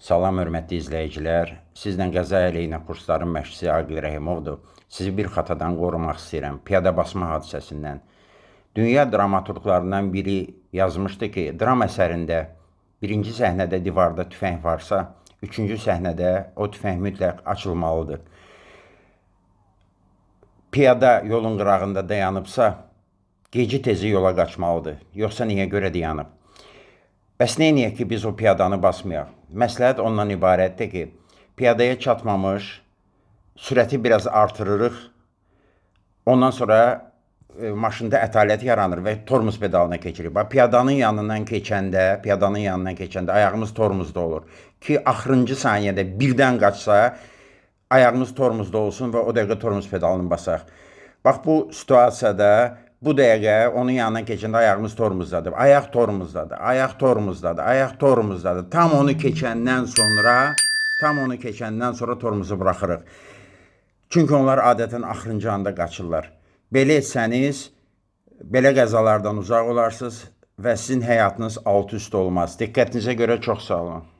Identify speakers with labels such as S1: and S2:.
S1: Salam, hörmətli izləyicilər. Sizlə qəza əleyhinə kursların məşqçisi Aqil Rəhimovdur. Sizi bir xatadan qorumaq istəyirəm. Piyada basma hadisəsindən. Dünya dramaturqlarından biri yazmışdı ki, dram əsərində birinci səhnədə divarda tüfəng varsa, üçüncü səhnədə o tüfəng mütləq açılmalıdır. Piyada yolun qırağında dayanıbsa, geci tezi yola qaçmalıdır. Yoxsa niyə görə dayanıb? Bəs neyniyək ki, biz o piyadanı basmayaq? Məsləhət ondan ibarətdir ki, piyadaya çatmamış, sürəti biraz artırırıq, ondan sonra maşında ətalət yaranır və tormuz pedalına keçirik. Piyadanın yanından keçəndə ayağımız tormuzda olur ki, axırıncı saniyədə birdən qaçsa, ayağımız tormuzda olsun və o dəqiqə tormuz pedalını basaq. Bax, bu situasiyada bu dəqiqə onun yanından keçəndə ayağımız tormuzdadır. Ayaq tormuzdadır, ayaq tormuzdadır, ayaq tormuzdadır. Tam onu keçəndən sonra tormuzu buraxırıq. Çünki onlar adətən axırıncı anda qaçırlar. Belə etsəniz, belə qəzalardan uzaq olarsınız və sizin həyatınız alt-üst olmaz. Diqqətinizə görə çox sağ olun.